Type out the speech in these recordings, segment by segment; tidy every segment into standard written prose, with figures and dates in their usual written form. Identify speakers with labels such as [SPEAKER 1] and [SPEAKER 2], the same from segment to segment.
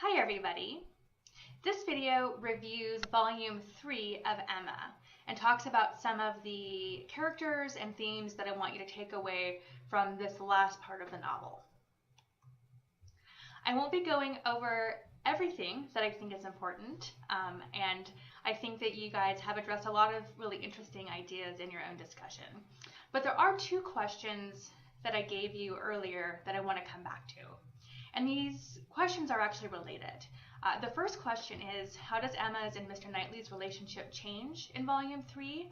[SPEAKER 1] Hi everybody! This video reviews volume 3 of Emma and talks about some of the characters and themes that I want you to take away from this last part of the novel. I won't be going over everything that I think is important, and I think that you guys have addressed a lot of really interesting ideas in your own discussion. But there are two questions that I gave you earlier that I want to come back to. And these questions are actually related. The first question is, how does Emma's and Mr. Knightley's relationship change in Volume 3?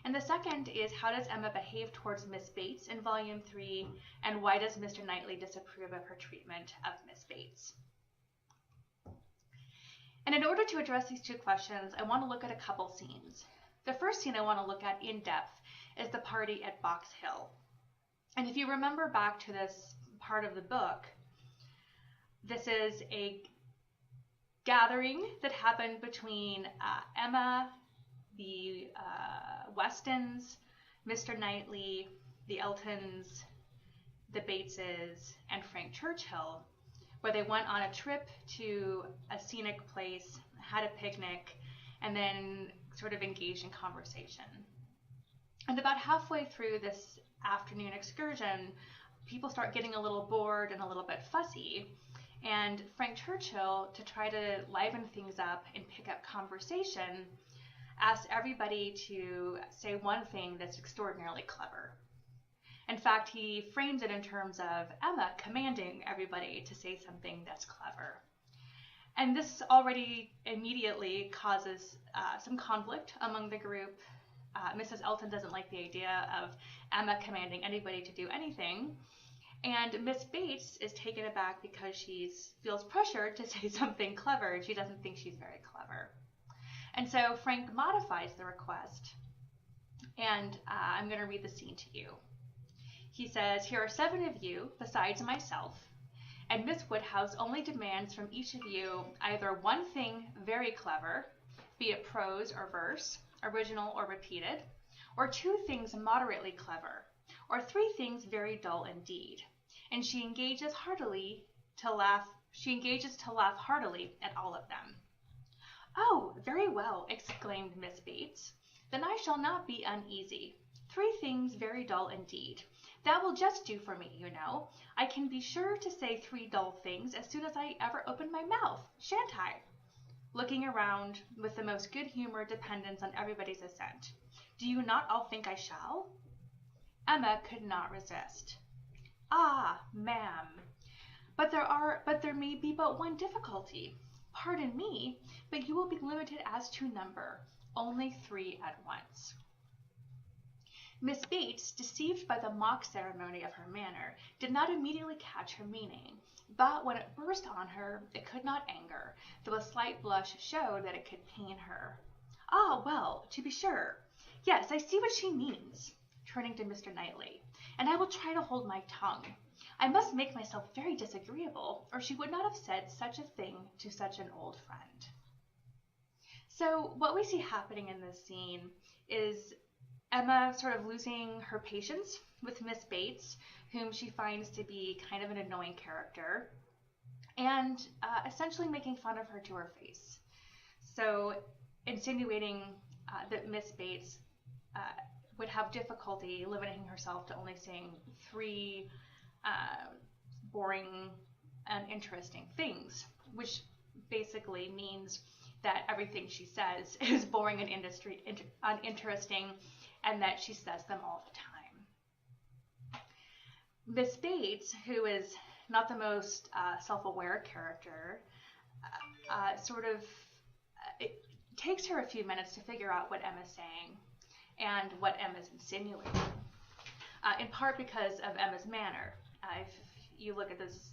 [SPEAKER 1] And the second is, how does Emma behave towards Miss Bates in Volume 3? And why does Mr. Knightley disapprove of her treatment of Miss Bates? And in order to address these two questions, I want to look at a couple scenes. The first scene I want to look at in depth is the party at Box Hill. And if you remember back to this part of the book, this is a gathering that happened between Emma, the Westons, Mr. Knightley, the Eltons, the Bateses, and Frank Churchill, where they went on a trip to a scenic place, had a picnic, and then sort of engaged in conversation. And about halfway through this afternoon excursion, people start getting a little bored and a little bit fussy. And Frank Churchill, to try to liven things up and pick up conversation, asked everybody to say one thing that's extraordinarily clever. In fact, he frames it in terms of Emma commanding everybody to say something that's clever. And this already immediately causes some conflict among the group. Mrs. Elton doesn't like the idea of Emma commanding anybody to do anything. And Miss Bates is taken aback because she feels pressured to say something clever, and she doesn't think she's very clever. And so Frank modifies the request, and I'm going to read the scene to you. He says, "Here are 7 of you, besides myself, and Miss Woodhouse only demands from each of you either one thing very clever, be it prose or verse, original or repeated, or 2 things moderately clever, or 3 things very dull indeed." And she engages to laugh heartily at all of them. "Oh, very well," exclaimed Miss Bates. "Then I shall not be uneasy. 3 things very dull indeed. That will just do for me, you know. I can be sure to say 3 dull things as soon as I ever open my mouth, shan't I?" Looking around with the most good-humored dependence on everybody's assent. "Do you not all think I shall?" Emma could not resist. "Ah, ma'am, but there may be but one difficulty. Pardon me, but you will be limited as to number, only 3 at once." Miss Bates, deceived by the mock ceremony of her manner, did not immediately catch her meaning, but when it burst on her, it could not anger, though a slight blush showed that it could pain her. "Ah, well, to be sure. Yes, I see what she means," turning to Mr. Knightley, "and I will try to hold my tongue. I must make myself very disagreeable, or she would not have said such a thing to such an old friend." So what we see happening in this scene is Emma sort of losing her patience with Miss Bates, whom she finds to be kind of an annoying character, and essentially making fun of her to her face. So insinuating that Miss Bates would have difficulty limiting herself to only saying 3 boring and interesting things, which basically means that everything she says is boring and uninteresting, and that she says them all the time. Miss Bates, who is not the most self-aware character, it takes her a few minutes to figure out what Emma's saying and what Emma's insinuating, in part because of Emma's manner. If you look at this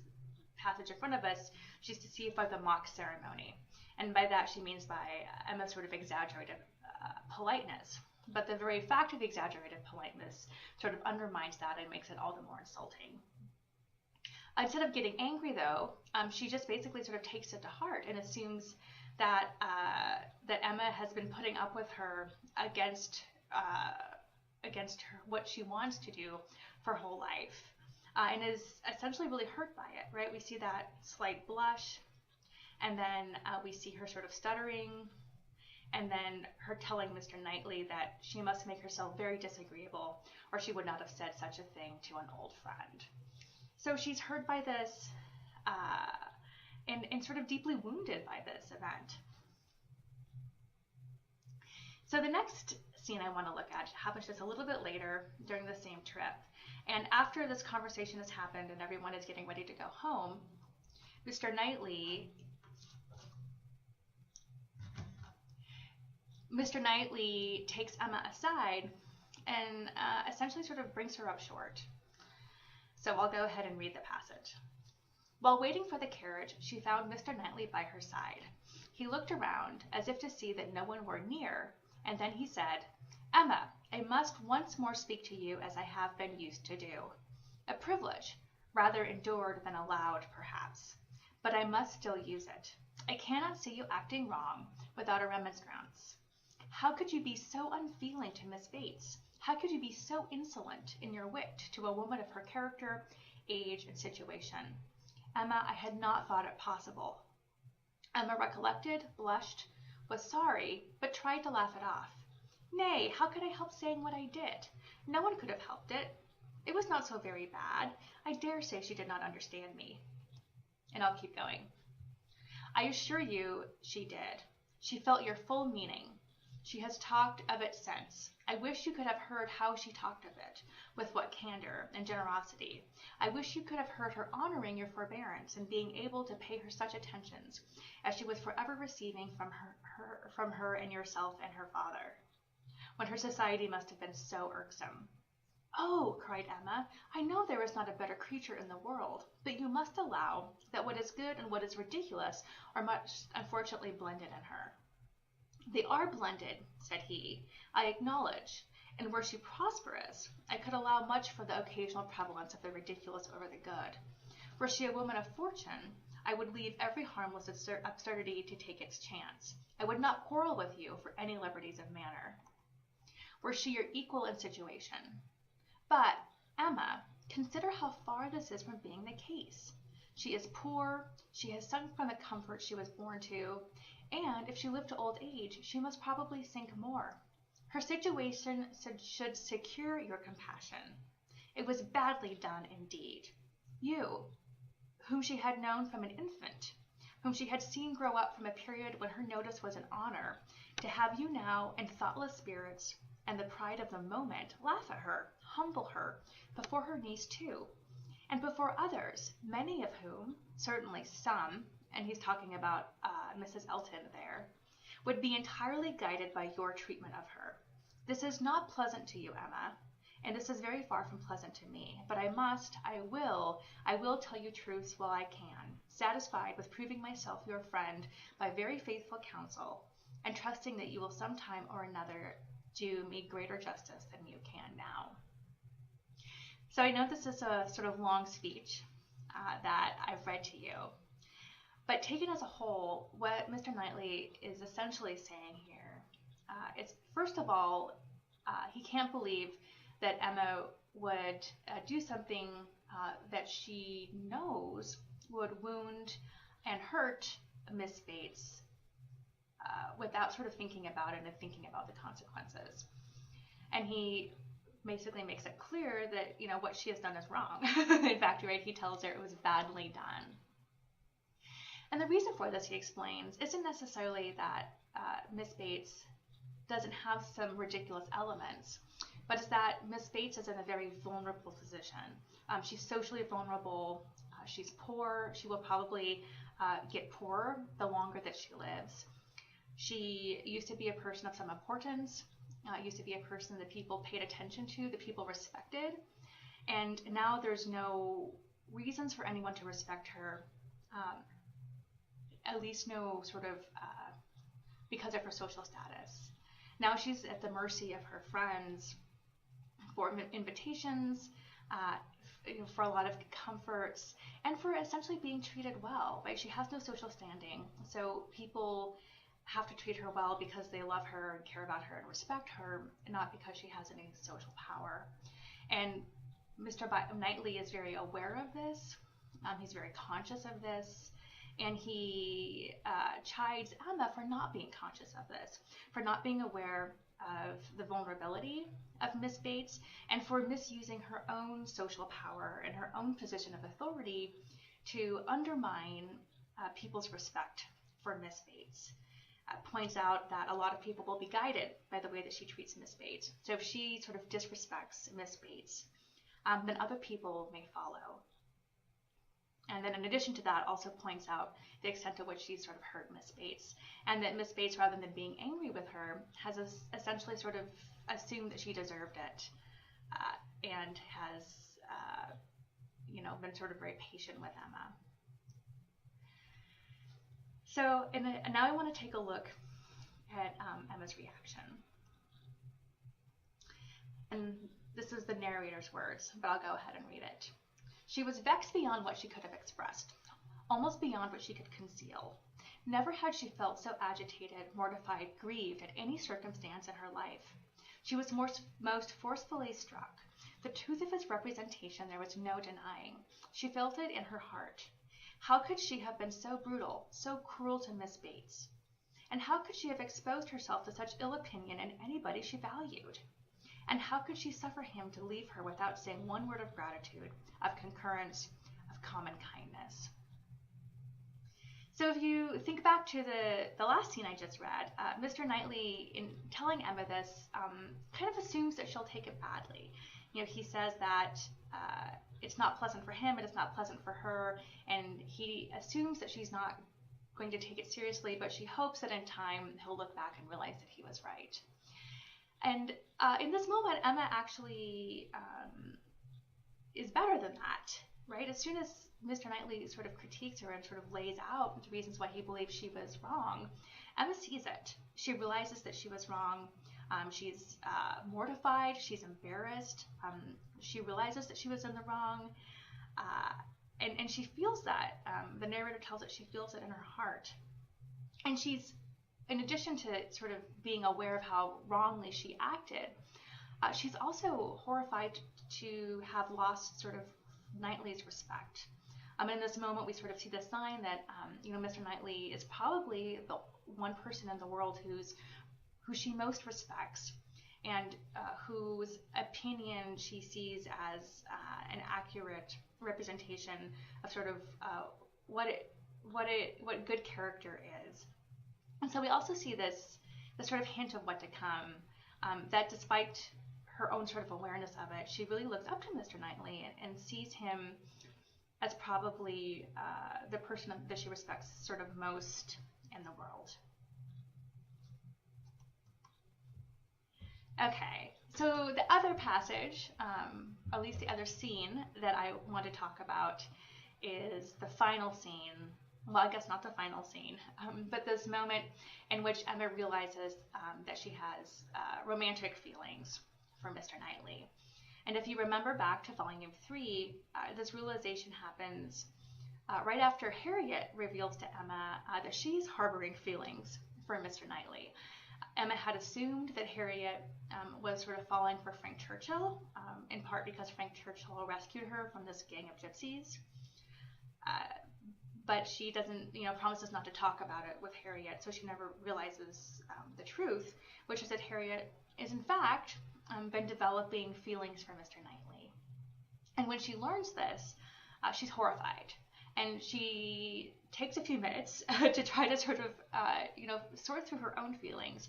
[SPEAKER 1] passage in front of us, she's deceived by the mock ceremony, and by that she means by Emma's sort of exaggerated politeness. But the very fact of the exaggerated politeness sort of undermines that and makes it all the more insulting. Instead of getting angry, though, she just basically sort of takes it to heart and assumes that Emma has been putting up with her against her, what she wants to do for her whole life, and is essentially really hurt by it, right? We see that slight blush, And then we see her sort of stuttering, and then her telling Mr. Knightley that she must make herself very disagreeable, or she would not have said such a thing to an old friend. So she's hurt by this, and sort of deeply wounded by this event. So the next scene I want to look at happens just a little bit later during the same trip. And after this conversation has happened and everyone is getting ready to go home, Mr. Knightley takes Emma aside and essentially sort of brings her up short. So I'll go ahead and read the passage. While waiting for the carriage, she found Mr. Knightley by her side. He looked around as if to see that no one were near, and then he said, "Emma, I must once more speak to you as I have been used to do. A privilege, rather endured than allowed, perhaps, but I must still use it. I cannot see you acting wrong without a remonstrance. How could you be so unfeeling to Miss Bates? How could you be so insolent in your wit to a woman of her character, age, and situation? Emma, I had not thought it possible." Emma recollected, blushed, was sorry, but tried to laugh it off. "Nay, how could I help saying what I did? No one could have helped it. It was not so very bad. I dare say she did not understand me." And I'll keep going. "I assure you she did. She felt your full meaning. She has talked of it since. I wish you could have heard how she talked of it, with what candor and generosity. I wish you could have heard her honoring your forbearance and being able to pay her such attentions as she was forever receiving from her and yourself and her father, when her society must have been so irksome." "Oh," cried Emma, "I know there is not a better creature in the world, but you must allow that what is good and what is ridiculous are much unfortunately blended in her." "They are blended," said he, "I acknowledge, and were she prosperous, I could allow much for the occasional prevalence of the ridiculous over the good. Were she a woman of fortune, I would leave every harmless absurdity to take its chance. I would not quarrel with you for any liberties of manner. Were she your equal in situation. But, Emma, consider how far this is from being the case. She is poor, she has sunk from the comfort she was born to, and if she lived to old age, she must probably sink more. Her situation should secure your compassion. It was badly done indeed. You, whom she had known from an infant, whom she had seen grow up from a period when her notice was an honor, to have you now in thoughtless spirits and the pride of the moment laugh at her, humble her, before her niece too, and before others, many of whom, certainly some, and he's talking about Mrs. Elton there, would be entirely guided by your treatment of her. This is not pleasant to you, Emma, and this is very far from pleasant to me, but I will tell you truths while I can, satisfied with proving myself your friend by very faithful counsel, and trusting that you will some time or another do me greater justice than you can now." So I know this is a sort of long speech that I've read to you, but taken as a whole, what Mr. Knightley is essentially saying here is, first of all, he can't believe that Emma would do something that she knows would wound and hurt Miss Bates without sort of thinking about it and thinking about the consequences. And he basically makes it clear that, you know, what she has done is wrong. In fact, right, he tells her it was badly done. And the reason for this, he explains, isn't necessarily that Miss Bates doesn't have some ridiculous elements, but it's that Miss Bates is in a very vulnerable position. She's socially vulnerable. She's poor. She will probably get poorer the longer that she lives. She used to be a person of some importance, used to be a person that people paid attention to, that people respected, and now there's no reasons for anyone to respect her, at least no sort of because of her social status. Now she's at the mercy of her friends for invitations, for a lot of comforts, and for essentially being treated well, right? She has no social standing, so people have to treat her well because they love her and care about her and respect her, not because she has any social power. And Mr. Knightley is very aware of this. He's very conscious of this, and he chides Emma for not being conscious of this, for not being aware of the vulnerability of Miss Bates, and for misusing her own social power and her own position of authority to undermine people's respect for Miss Bates. Points out that a lot of people will be guided by the way that she treats Miss Bates. So if she sort of disrespects Miss Bates, then other people may follow. And then in addition to that, also points out the extent to which she sort of hurt Miss Bates, and that Miss Bates, rather than being angry with her, has essentially sort of assumed that she deserved it, and has, been sort of very patient with Emma. So, and now I want to take a look at Emma's reaction. And this is the narrator's words, but I'll go ahead and read it. She was vexed beyond what she could have expressed, almost beyond what she could conceal. Never had she felt so agitated, mortified, grieved at any circumstance in her life. She was most forcefully struck. The truth of his representation there was no denying. She felt it in her heart. How could she have been so brutal, so cruel to Miss Bates? And how could she have exposed herself to such ill opinion in anybody she valued? And how could she suffer him to leave her without saying one word of gratitude, of concurrence, of common kindness? So if you think back to the last scene I just read, Mr. Knightley, in telling Emma this, kind of assumes that she'll take it badly. He says that it's not pleasant for him, and it's not pleasant for her, and he assumes that she's not going to take it seriously, but she hopes that in time he'll look back and realize that he was right. And in this moment, Emma actually is better than that, right? As soon as Mr. Knightley sort of critiques her and sort of lays out the reasons why he believes she was wrong, Emma sees it. She realizes that she was wrong. She's mortified. She's embarrassed. She realizes that she was in the wrong. And she feels that. The narrator tells us she feels it in her heart. And she's, in addition to sort of being aware of how wrongly she acted, she's also horrified to have lost sort of Knightley's respect. In this moment, we sort of see the sign that, Mr. Knightley is probably the one person in the world who she most respects, and whose opinion she sees as an accurate representation of sort of what good character is. And so we also see this sort of hint of what to come, that despite her own sort of awareness of it, she really looks up to Mr. Knightley and sees him as probably the person that she respects sort of most in the world. Okay, so the other passage, at least the other scene that I want to talk about, is the final scene. Well, I guess not the final scene, but this moment in which Emma realizes that she has romantic feelings for Mr. Knightley. And if you remember back to Volume 3, this realization happens right after Harriet reveals to Emma that she's harboring feelings for Mr. Knightley. Emma had assumed that Harriet was sort of falling for Frank Churchill, in part because Frank Churchill rescued her from this gang of gypsies. But she doesn't, promises not to talk about it with Harriet, so she never realizes the truth, which is that Harriet is in fact been developing feelings for Mr. Knightley. And when she learns this, she's horrified. And she takes a few minutes to try to sort of, sort through her own feelings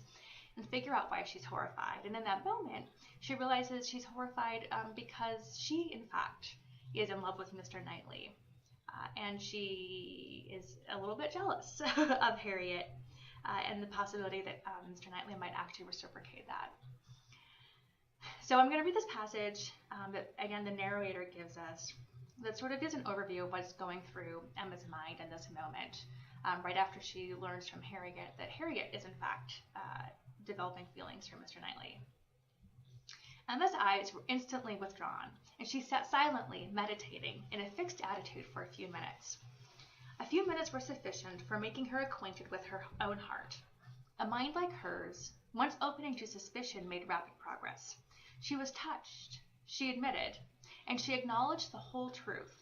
[SPEAKER 1] and figure out why she's horrified. And in that moment, she realizes she's horrified because she, in fact, is in love with Mr. Knightley. And she is a little bit jealous of Harriet and the possibility that Mr. Knightley might actually reciprocate that. So I'm going to read this passage that, again, the narrator gives us, that sort of gives an overview of what's going through Emma's mind in this moment, right after she learns from Harriet that Harriet is, in fact, developing feelings for Mr. Knightley. Emma's eyes were instantly withdrawn, and she sat silently, meditating, in a fixed attitude for a few minutes. A few minutes were sufficient for making her acquainted with her own heart. A mind like hers, once opening to suspicion, made rapid progress. She was touched, she admitted, and she acknowledged the whole truth.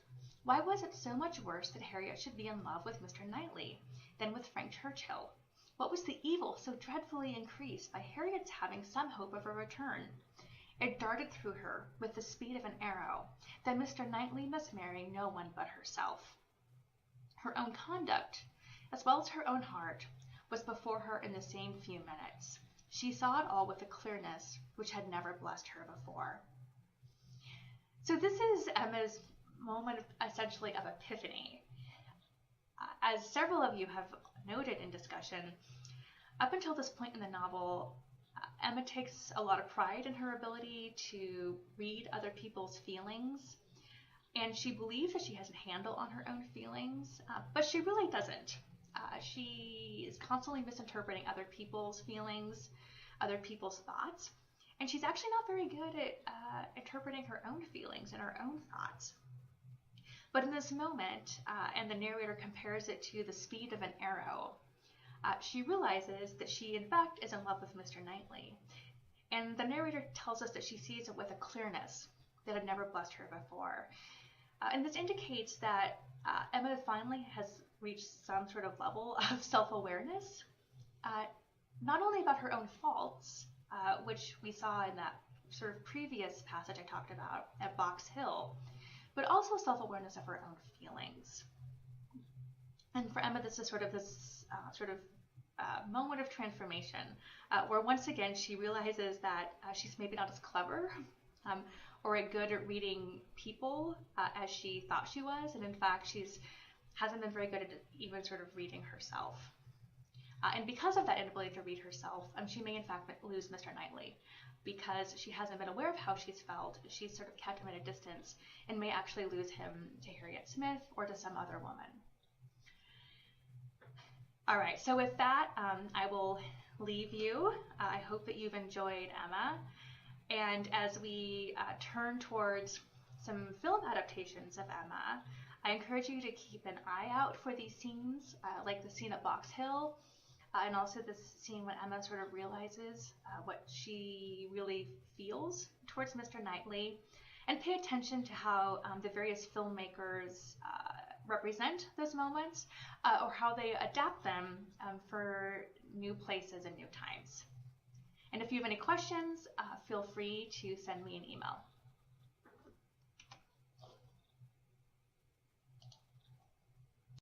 [SPEAKER 1] Why was it so much worse that Harriet should be in love with Mr. Knightley than with Frank Churchill? What was the evil so dreadfully increased by Harriet's having some hope of a return? It darted through her with the speed of an arrow that Mr. Knightley must marry no one but herself. Her own conduct, as well as her own heart, was before her in the same few minutes. She saw it all with a clearness which had never blessed her before. So this is Emma's moment essentially of epiphany. As several of you have noted in discussion, up until this point in the novel, Emma takes a lot of pride in her ability to read other people's feelings, and she believes that she has a handle on her own feelings, but she really doesn't. She is constantly misinterpreting other people's feelings, other people's thoughts, and she's actually not very good at interpreting her own feelings and her own thoughts. But in this moment, and the narrator compares it to the speed of an arrow, she realizes that she, in fact, is in love with Mr. Knightley. And the narrator tells us that she sees it with a clearness that had never blessed her before. And this indicates that Emma finally has reached some sort of level of self-awareness, not only about her own faults, which we saw in that sort of previous passage I talked about at Box Hill, but also self-awareness of her own feelings. And for Emma, this is sort of this moment of transformation, where once again she realizes that she's maybe not as clever or as good at reading people as she thought she was, and in fact hasn't been very good at even sort of reading herself. And because of that inability to read herself, she may in fact lose Mr. Knightley, because she hasn't been aware of how she's felt. She's sort of kept him at a distance and may actually lose him to Harriet Smith or to some other woman. All right, so with that, I will leave you. I hope that you've enjoyed Emma. And as we turn towards some film adaptations of Emma, I encourage you to keep an eye out for these scenes, like the scene at Box Hill, and also this scene when Emma sort of realizes what she really feels towards Mr. Knightley, and pay attention to how the various filmmakers represent those moments, or how they adapt them for new places and new times. And if you have any questions, feel free to send me an email.